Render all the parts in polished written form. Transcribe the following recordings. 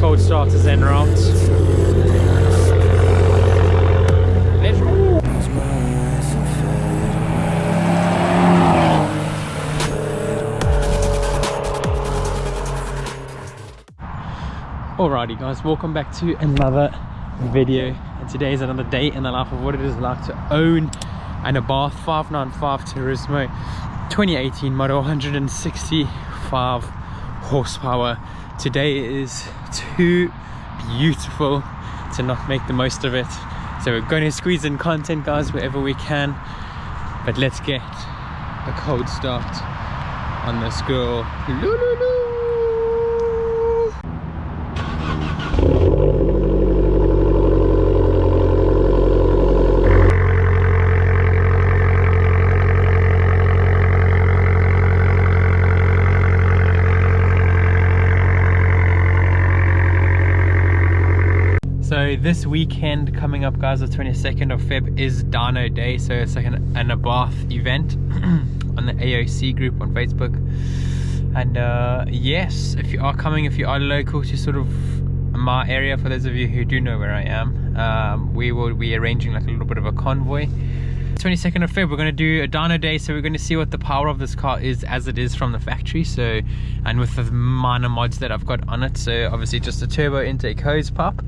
cold starters en route. Let's go. Alrighty guys, welcome back to another video, and today is another day in the life of what it is like to own an Abarth 595 Turismo 2018 model, 165 horsepower. Today is too beautiful to not make the most of it, so we're going to squeeze in content guys wherever we can, but let's get a cold start on this girl. So this weekend coming up guys, the 22nd of Feb is Dyno Day, so it's like an Abarth event on the AOC group on Facebook. And yes, if you are coming, if you are local to sort of my area, for those of you who do know where I am, we will be arranging like a little bit of a convoy. 22nd of Feb, we're going to do a dyno day, so we're going to see what the power of this car is as it is from the factory, so, and with the minor mods that I've got on it. So obviously just a turbo intake hose pump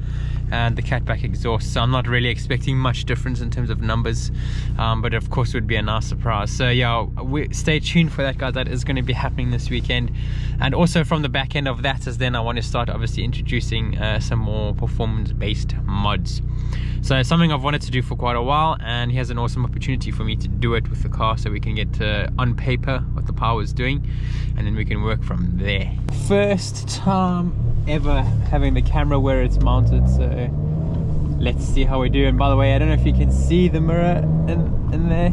and the catback exhaust, so I'm not really expecting much difference in terms of numbers, but of course it would be a nice surprise. So yeah, stay tuned for that guys, that is going to be happening this weekend. And also from the back end of that is then I want to start obviously introducing some more performance based mods. So something I've wanted to do for quite a while, and here's an awesome opportunity for me to do it with the car, so we can get on paper what the power is doing, and then we can work from there. First time ever having the camera where it's mounted, so let's see how we do. And by the way, I don't know if you can see the mirror in there,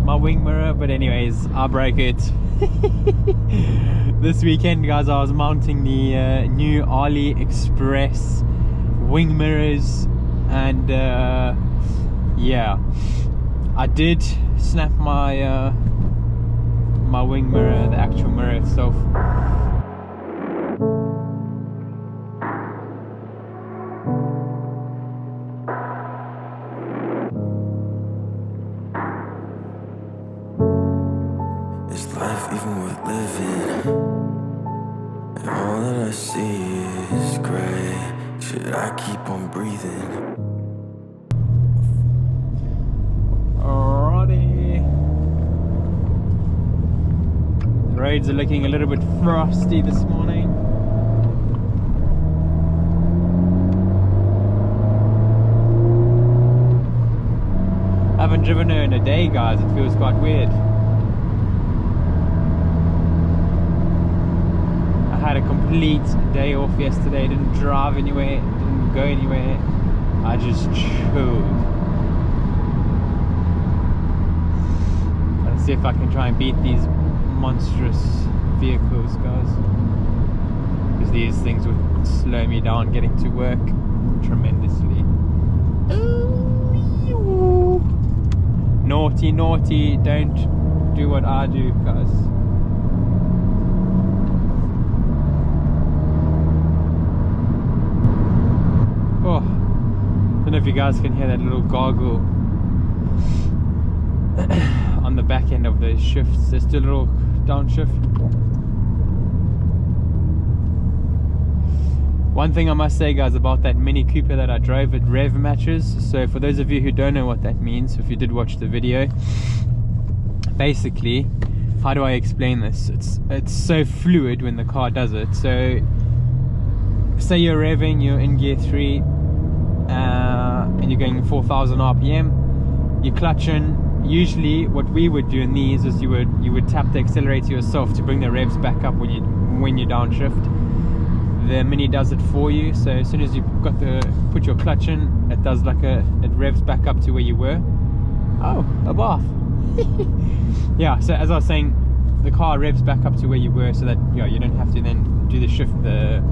my wing mirror, but anyways, I broke it. This weekend guys, I was mounting the new AliExpress wing mirrors, and yeah, I did snap my my wing mirror, the actual mirror itself. Is life even worth living? And all that I see is gray. Should I keep on breathing? Alrighty. The roads are looking a little bit frosty this morning. I haven't driven her in a day guys, it feels quite weird. I had a complete day off yesterday, didn't drive anywhere, didn't go anywhere, I just chilled. Let's see if I can try and beat these monstrous vehicles guys, because these things would slow me down getting to work tremendously. Naughty, naughty, don't do what I do guys. Oh, don't know if you guys can hear that little gargle on the back end of those shifts. There's still a little downshift. One thing I must say guys about that Mini Cooper that I drove, it rev matches. So for those of you who don't know what that means, if you did watch the video, basically, how do I explain this? It's so fluid when the car does it. So say you're revving, you're in gear 3 and you're going 4,000 RPM, you're clutching. Usually what we would do in these is you would tap the accelerator yourself to bring the revs back up when you downshift. The Mini does it for you, so as soon as you've got put your clutch in, it does like it revs back up to where you were. Oh, Abarth. Yeah, so as I was saying, the car revs back up to where you were, so that you don't have to then do the shift, the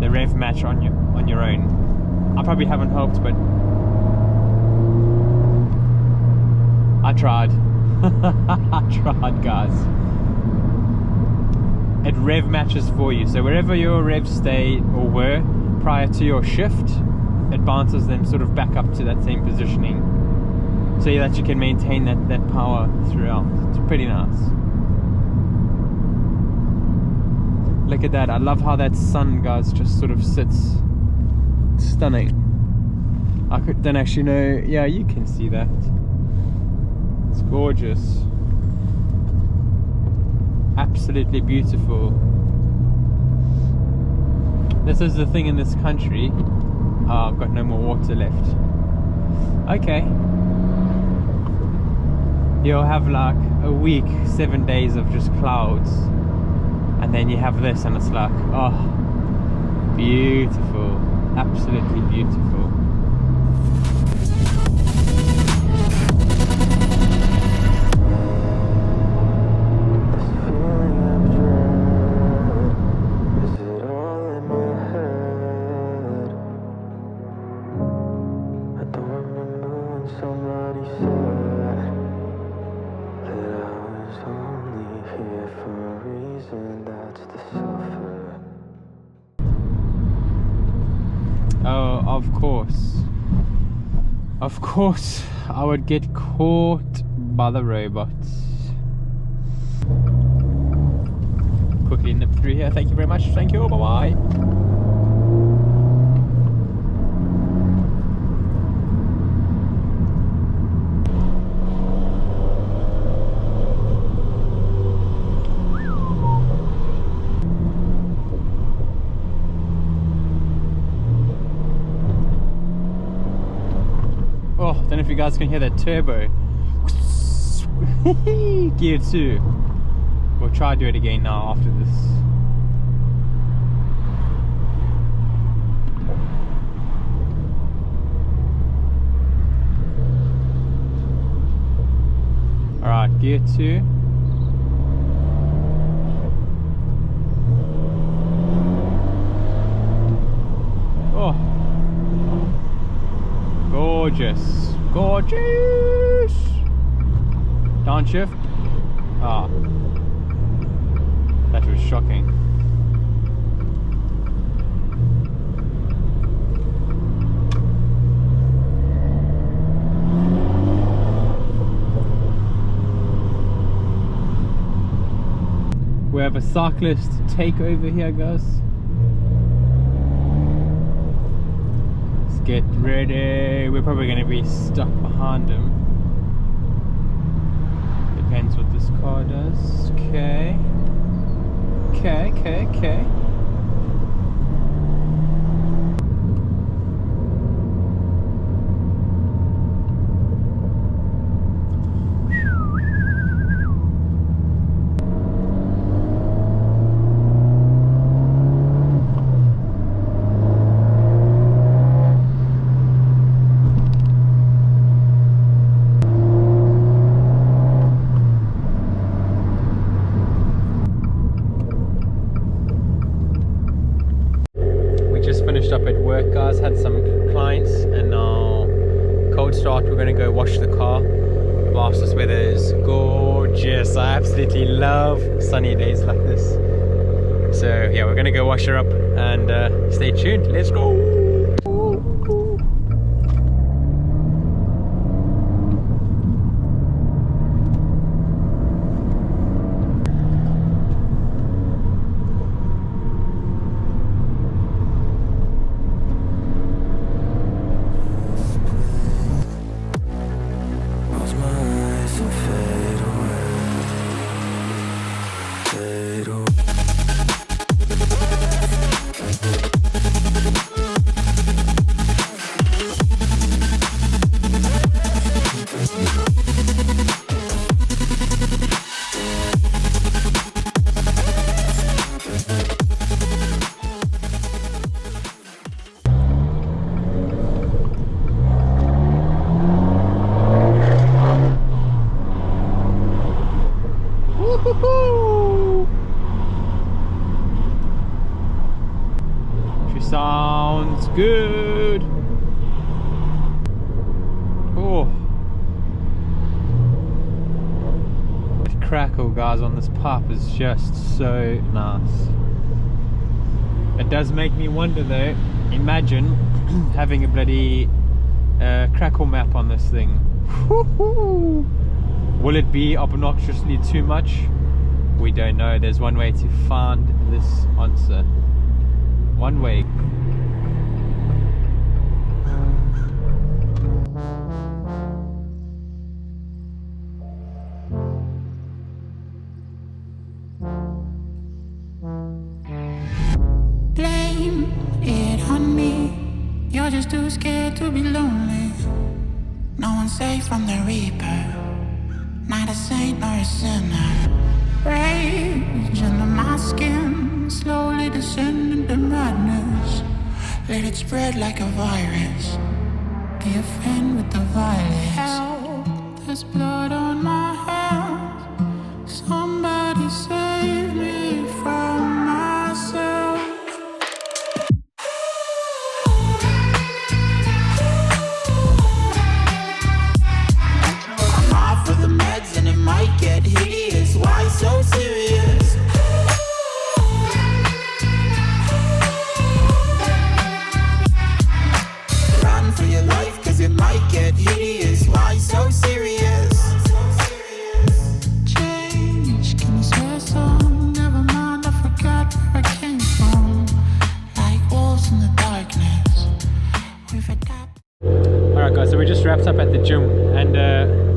rev match on your own. I probably haven't helped, but I tried. I tried guys. it rev matches for you. So wherever your revs stay or were prior to your shift, it bounces them sort of back up to that same positioning, so that you can maintain that power throughout. It's pretty nice. Look at that. I love how that sun, guys, just sort of sits. Stunning. I don't actually know. Yeah, you can see that. It's gorgeous. Absolutely beautiful. This is the thing in this country. Oh, I've got no more water left. Okay. You'll have like a week, 7 days of just clouds. And then you have this and it's like, oh, beautiful. Absolutely beautiful. Of course, I would get caught by the robots. Quickly nip through here. Thank you very much. Thank you. Bye bye. Oh, don't know if you guys can hear that turbo. Gear 2. We'll try to do it again now after this. Alright, gear 2. Oh. Gorgeous. Gorgeous. Downshift. Ah. That was shocking. We have a cyclist takeover here, guys. Let's get ready. We're probably going to be stuck behind him. Depends what this car does. Okay. Okay. Up at work, guys. Had some clients and now cold start. We're gonna go wash the car whilst this weather is gorgeous. I absolutely love sunny days like this. So yeah, we're gonna go wash her up and stay tuned. Let's go. Sounds good. Oh, it crackle, guys, on this pipe is just so nice. It does make me wonder though, imagine having a bloody crackle map on this thing. Will it be obnoxiously too much? We don't know. There's one way to find this answer. One way. Blame it on me. You're just too scared to be lonely. No one's safe from the reaper. Not a saint nor a sinner. Rage under my skin, slowly descend into madness. Let it spread like a virus. Be a friend with the violence. Help, there's blood on my hands. Somebody save me from myself. I'm off of the meds and it might get hideous. Why so serious? Run for your life, cause it might get hideous. Why so serious? Change, can you swear some? Never mind, I forgot where I came from. Like wolves in the darkness, we've adapted. Alright guys, so we just wrapped up at the gym and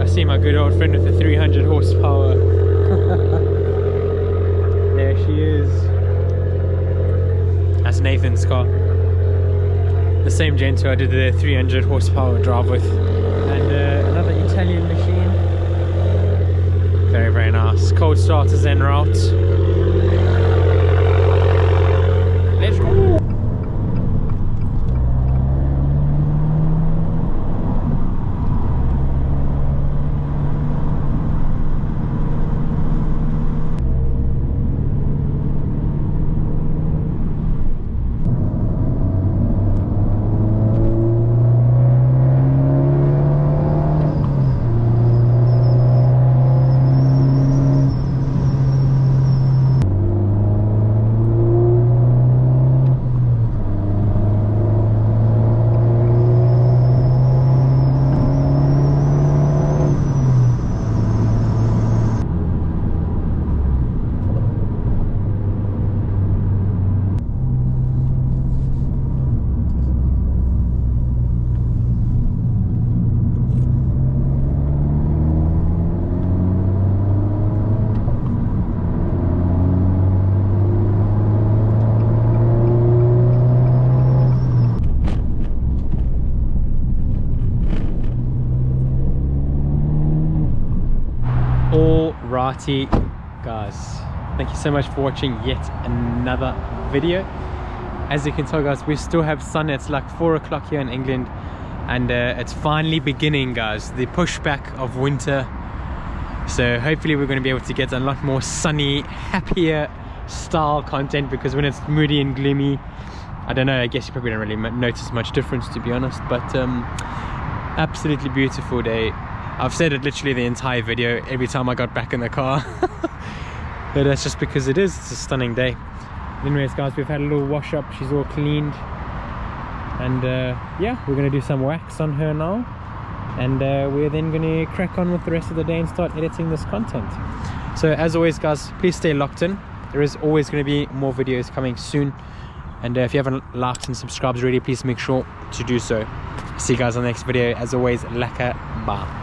I see my good old friend with the 300 horsepower. There she is. That's Nathan's car. The same gent who I did the 300 horsepower drive with. And another Italian machine. Very, very nice. Cold starters en route. Let's go! Alrighty guys, thank you so much for watching yet another video. As you can tell guys, we still have sun. It's like 4 o'clock here in England and it's finally beginning guys, the pushback of winter. So hopefully we're going to be able to get a lot more sunny, happier style content, because when it's moody and gloomy, I don't know, I guess you probably don't really notice much difference, to be honest. But absolutely beautiful day. I've said it literally the entire video every time I got back in the car. But that's just because it's a stunning day. Anyways guys, we've had a little wash up, she's all cleaned. And yeah, we're going to do some wax on her now. And we're then going to crack on with the rest of the day and start editing this content. So as always guys, please stay locked in. There is always going to be more videos coming soon. And if you haven't liked and subscribed already, please make sure to do so. See you guys on the next video. As always, lekker bye.